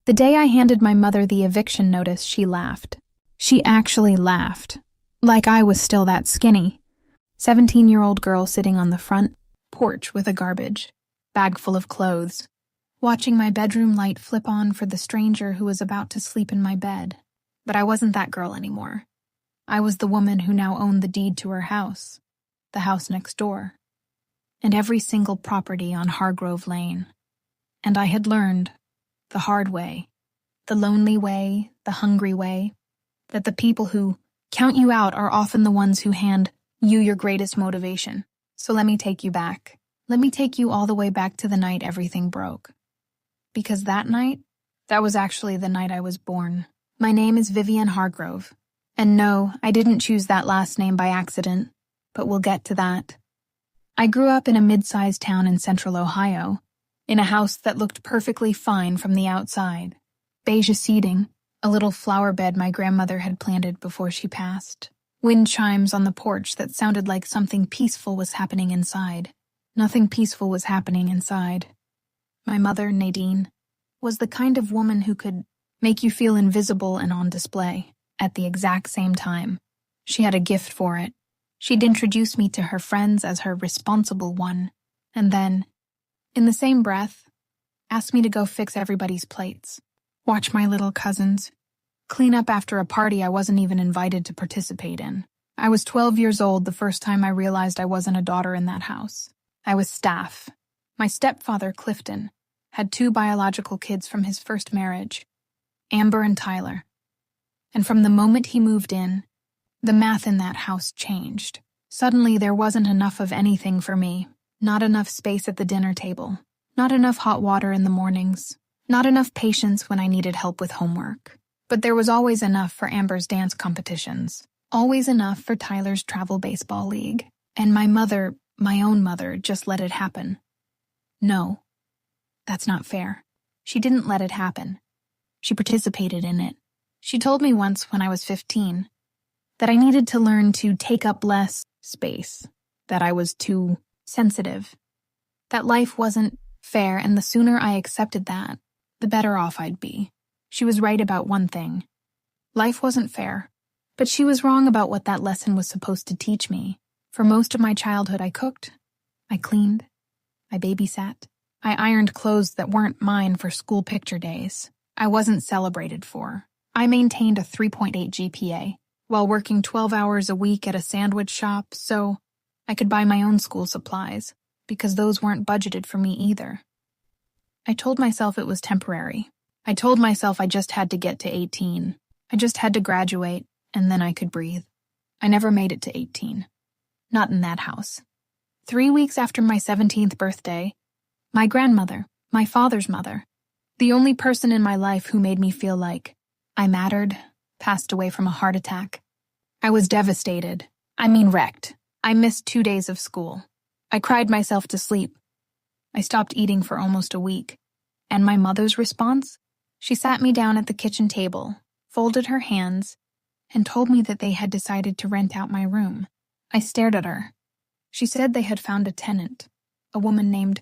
The day I handed my mother the eviction notice, she laughed. She actually laughed. Like I was still that skinny. 17-year-old girl sitting on the front porch with a garbage bag full of clothes, watching my bedroom light flip on for the stranger who was about to sleep in my bed. But I wasn't that girl anymore. I was the woman who now owned the deed to her house, the house next door, and every single property on Hargrove Lane. And I had learned, the hard way, the lonely way, the hungry way, that the people who count you out are often the ones who hand you your greatest motivation. So let me take you back. Let me take you all the way back to the night everything broke. Because that night, that was actually the night I was born. My name is Vivian Hargrove. And no, I didn't choose that last name by accident, but we'll get to that. I grew up in a mid-sized town in central Ohio, in a house that looked perfectly fine from the outside. Beige seating, a little flower bed my grandmother had planted before she passed. Wind chimes on the porch that sounded like something peaceful was happening inside. Nothing peaceful was happening inside. My mother, Nadine, was the kind of woman who could make you feel invisible and on display at the exact same time. She had a gift for it. She'd introduce me to her friends as her responsible one, and then, in the same breath, asked me to go fix everybody's plates, watch my little cousins, clean up after a party I wasn't even invited to participate in. I was 12 years old the first time I realized I wasn't a daughter in that house. I was staff. My stepfather, Clifton, had 2 biological kids from his first marriage, Amber and Tyler. And from the moment he moved in, the math in that house changed. Suddenly there wasn't enough of anything for me. Not enough space at the dinner table. Not enough hot water in the mornings. Not enough patience when I needed help with homework. But there was always enough for Amber's dance competitions. Always enough for Tyler's travel baseball league. And my mother, my own mother, just let it happen. No, that's not fair. She didn't let it happen. She participated in it. She told me once when I was 15 that I needed to learn to take up less space, that I was too sensitive, that life wasn't fair, and the sooner I accepted that, the better off I'd be. She was right about one thing. Life wasn't fair, but she was wrong about what that lesson was supposed to teach me. For most of my childhood, I cooked, I cleaned, I babysat, I ironed clothes that weren't mine for school picture days. I wasn't celebrated for. I maintained a 3.8 GPA while working 12 hours a week at a sandwich shop so I could buy my own school supplies, because those weren't budgeted for me either. I told myself it was temporary. I told myself I just had to get to 18. I just had to graduate, and then I could breathe. I never made it to 18. Not in that house. 3 weeks after my 17th birthday, my grandmother, my father's mother, the only person in my life who made me feel like I mattered, passed away from a heart attack. I was devastated. I mean wrecked. I missed 2 days of school. I cried myself to sleep. I stopped eating for almost a week. And my mother's response? She sat me down at the kitchen table, folded her hands, and told me that they had decided to rent out my room. I stared at her. She said they had found a tenant, a woman named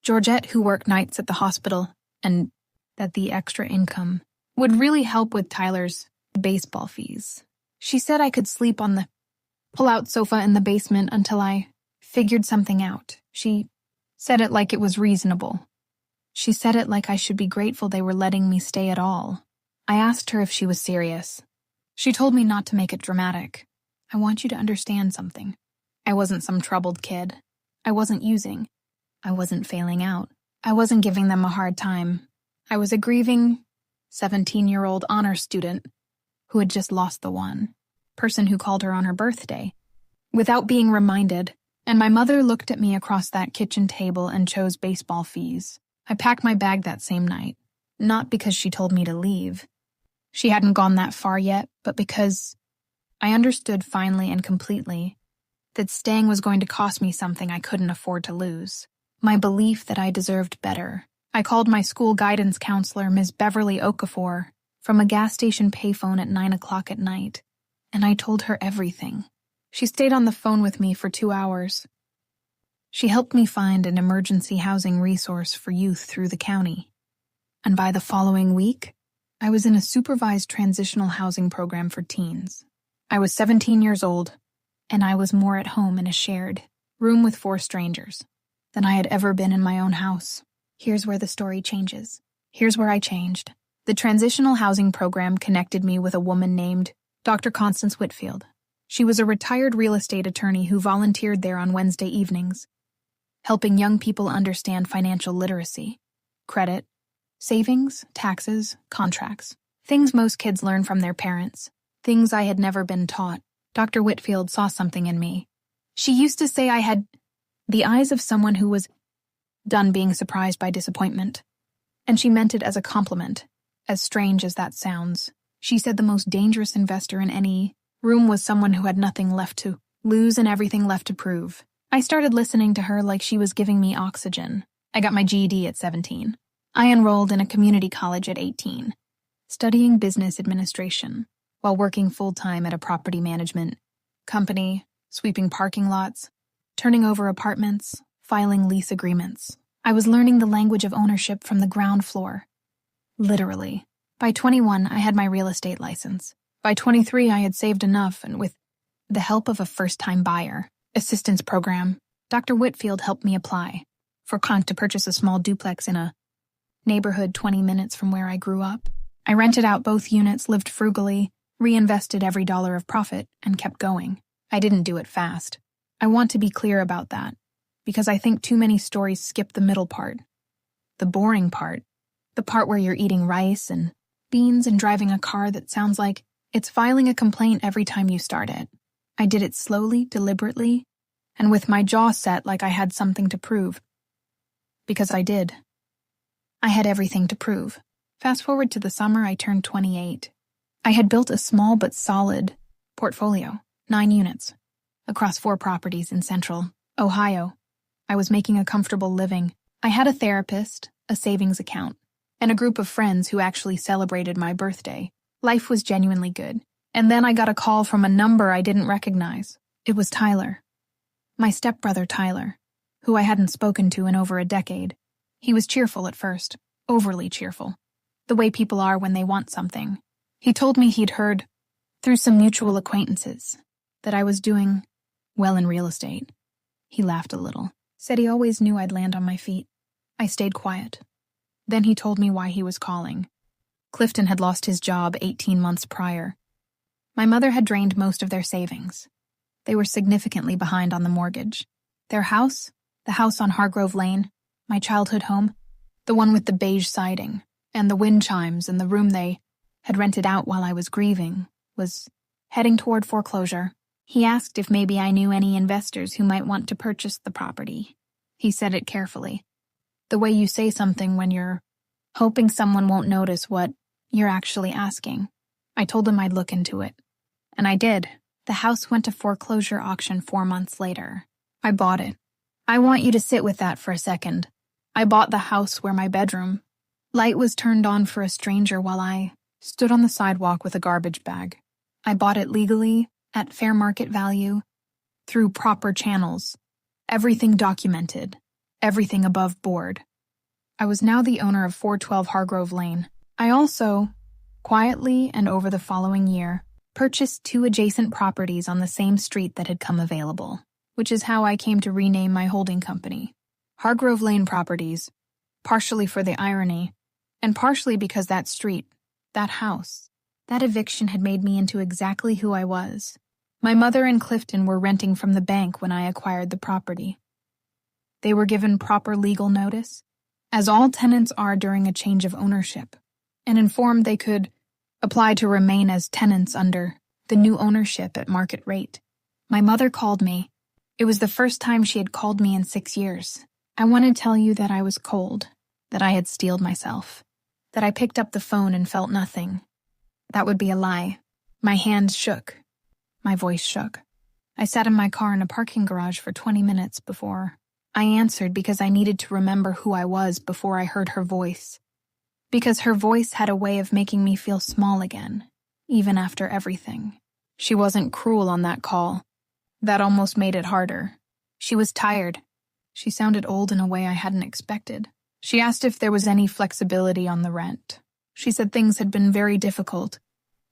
Georgette who worked nights at the hospital, and that the extra income would really help with Tyler's baseball fees. She said I could sleep on the pull-out sofa in the basement until I figured something out. She said it like it was reasonable. She said it like I should be grateful they were letting me stay at all. I asked her if she was serious. She told me not to make it dramatic. I want you to understand something. I wasn't some troubled kid. I wasn't using. I wasn't failing out. I wasn't giving them a hard time. I was a grieving 17-year-old honor student who had just lost the one person who called her on her birthday, without being reminded, and my mother looked at me across that kitchen table and chose baseball fees. I packed my bag that same night, not because she told me to leave. She hadn't gone that far yet, but because I understood finally and completely that staying was going to cost me something I couldn't afford to lose. My belief that I deserved better. I called my school guidance counselor, Ms. Beverly Okafor, from a gas station payphone at 9 o'clock at night, and I told her everything. She stayed on the phone with me for 2 hours. She helped me find an emergency housing resource for youth through the county. And by the following week, I was in a supervised transitional housing program for teens. I was 17 years old, and I was more at home in a shared room with 4 strangers than I had ever been in my own house. Here's where the story changes. Here's where I changed. The transitional housing program connected me with a woman named Dr. Constance Whitfield. She was a retired real estate attorney who volunteered there on Wednesday evenings, helping young people understand financial literacy, credit, savings, taxes, contracts. Things most kids learn from their parents. Things I had never been taught. Dr. Whitfield saw something in me. She used to say I had the eyes of someone who was done being surprised by disappointment. And she meant it as a compliment, as strange as that sounds. She said the most dangerous investor in any room was someone who had nothing left to lose and everything left to prove. I started listening to her like she was giving me oxygen. I got my GED at 17. I enrolled in a community college at 18, studying business administration, while working full-time at a property management company, sweeping parking lots, turning over apartments, filing lease agreements. I was learning the language of ownership from the ground floor. Literally. By 21, I had my real estate license. By 23, I had saved enough, and with the help of a first-time buyer assistance program, Dr. Whitfield helped me apply to purchase a small duplex in a neighborhood 20 minutes from where I grew up. I rented out both units, lived frugally, reinvested every dollar of profit, and kept going. I didn't do it fast. I want to be clear about that, because I think too many stories skip the middle part. The boring part. The part where you're eating rice and beans and driving a car that sounds like it's filing a complaint every time you start it. I did it slowly, deliberately, and with my jaw set like I had something to prove. Because I did. I had everything to prove. Fast forward to the summer I turned 28. I had built a small but solid portfolio, 9 units, across 4 properties in central Ohio. I was making a comfortable living. I had a therapist, a savings account, and a group of friends who actually celebrated my birthday. Life was genuinely good. And then I got a call from a number I didn't recognize. It was Tyler. My stepbrother Tyler, who I hadn't spoken to in over a decade. He was cheerful at first, overly cheerful, the way people are when they want something. He told me he'd heard, through some mutual acquaintances, that I was doing well in real estate. He laughed a little, said he always knew I'd land on my feet. I stayed quiet. Then he told me why he was calling. Clifton had lost his job 18 months prior. My mother had drained most of their savings. They were significantly behind on the mortgage. Their house, the house on Hargrove Lane, my childhood home, the one with the beige siding, and the wind chimes and the room they had rented out while I was grieving, was heading toward foreclosure. He asked if maybe I knew any investors who might want to purchase the property. He said it carefully. The way you say something when you're hoping someone won't notice what you're actually asking. I told him I'd look into it. And I did. The house went to foreclosure auction 4 months later. I bought it. I want you to sit with that for a second. I bought the house where my bedroom light was turned on for a stranger while I stood on the sidewalk with a garbage bag. I bought it legally, at fair market value, through proper channels. Everything documented. Everything above board. I was now the owner of 412 Hargrove Lane. I also, quietly and over the following year, purchased 2 adjacent properties on the same street that had come available, which is how I came to rename my holding company. Hargrove Lane Properties, partially for the irony, and partially because that street, that house, that eviction had made me into exactly who I was. My mother and Clifton were renting from the bank when I acquired the property. They were given proper legal notice, as all tenants are during a change of ownership, and informed they could apply to remain as tenants under the new ownership at market rate. My mother called me. It was the first time she had called me in 6 years. I want to tell you that I was cold, that I had steeled myself, that I picked up the phone and felt nothing. That would be a lie. My hands shook. My voice shook. I sat in my car in a parking garage for 20 minutes before I answered because I needed to remember who I was before I heard her voice. Because her voice had a way of making me feel small again, even after everything. She wasn't cruel on that call. That almost made it harder. She was tired. She sounded old in a way I hadn't expected. She asked if there was any flexibility on the rent. She said things had been very difficult.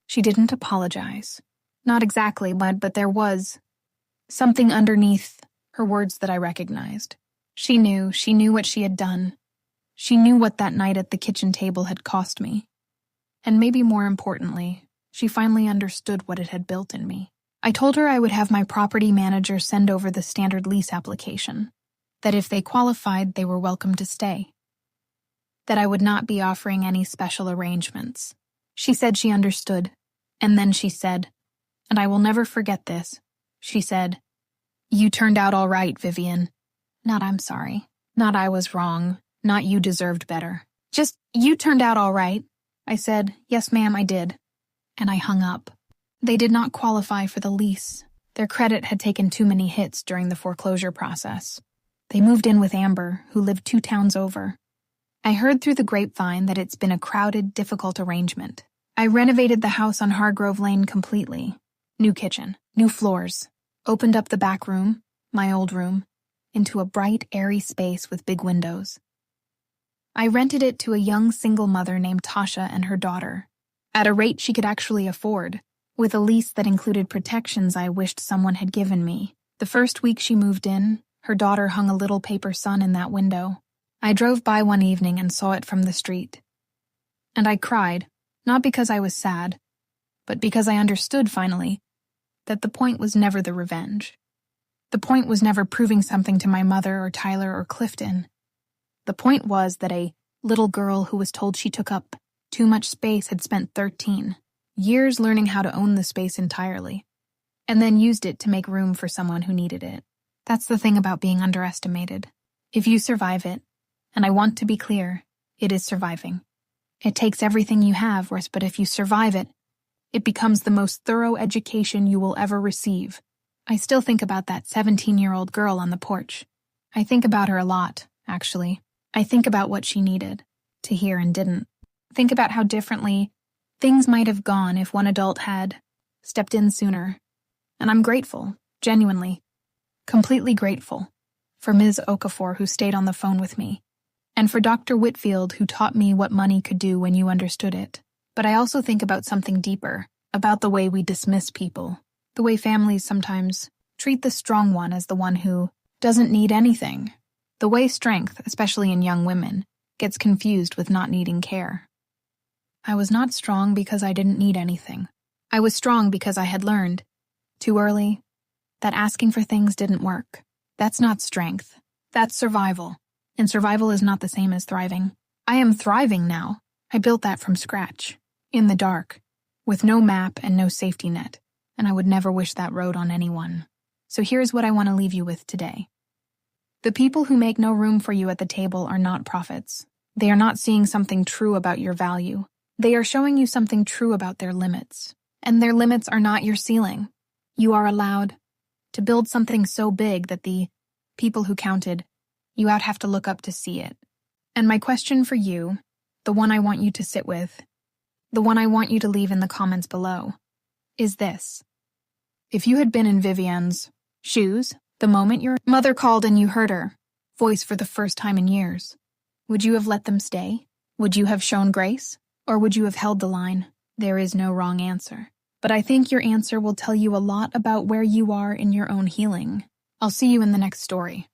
She didn't apologize. Not exactly, but there was something underneath her words that I recognized. She knew what she had done. She knew what that night at the kitchen table had cost me. And maybe more importantly, she finally understood what it had built in me. I told her I would have my property manager send over the standard lease application, that if they qualified, they were welcome to stay, that I would not be offering any special arrangements. She said she understood, and then she said, and I will never forget this, she said, "You turned out all right, Vivian. Not I'm sorry. Not I was wrong. Not you deserved better. Just you turned out all right." I said, "Yes, ma'am, I did." And I hung up. They did not qualify for the lease. Their credit had taken too many hits during the foreclosure process. They moved in with Amber, who lived 2 towns over. I heard through the grapevine that it's been a crowded, difficult arrangement. I renovated the house on Hargrove Lane completely. New kitchen, new floors. Opened up the back room, my old room, into a bright, airy space with big windows. I rented it to a young single mother named Tasha and her daughter, at a rate she could actually afford, with a lease that included protections I wished someone had given me. The first week she moved in, her daughter hung a little paper sun in that window. I drove by one evening and saw it from the street. And I cried, not because I was sad, but because I understood finally that the point was never the revenge. The point was never proving something to my mother or Tyler or Clifton. The point was that a little girl who was told she took up too much space had spent 13 years learning how to own the space entirely, and then used it to make room for someone who needed it. That's the thing about being underestimated. If you survive it, and I want to be clear, it is surviving. It takes everything you have, but if you survive it, it becomes the most thorough education you will ever receive. I still think about that 17-year-old girl on the porch. I think about her a lot, actually. I think about what she needed to hear and didn't. Think about how differently things might have gone if one adult had stepped in sooner. And I'm grateful, genuinely, completely grateful, for Ms. Okafor who stayed on the phone with me, and for Dr. Whitfield who taught me what money could do when you understood it. But I also think about something deeper, about the way we dismiss people, the way families sometimes treat the strong one as the one who doesn't need anything, the way strength, especially in young women, gets confused with not needing care. I was not strong because I didn't need anything. I was strong because I had learned, too early, that asking for things didn't work. That's not strength. That's survival. And survival is not the same as thriving. I am thriving now. I built that from scratch, in the dark, with no map and no safety net, and I would never wish that road on anyone. So here's what I want to leave you with today. The people who make no room for you at the table are not prophets. They are not seeing something true about your value. They are showing you something true about their limits. And their limits are not your ceiling. You are allowed to build something so big that the people who counted you out have to look up to see it. And my question for you, the one I want you to sit with, the one I want you to leave in the comments below, is this. If you had been in Vivian's shoes the moment your mother called and you heard her voice for the first time in years, would you have let them stay? Would you have shown grace? Or would you have held the line? There is no wrong answer. But I think your answer will tell you a lot about where you are in your own healing. I'll see you in the next story.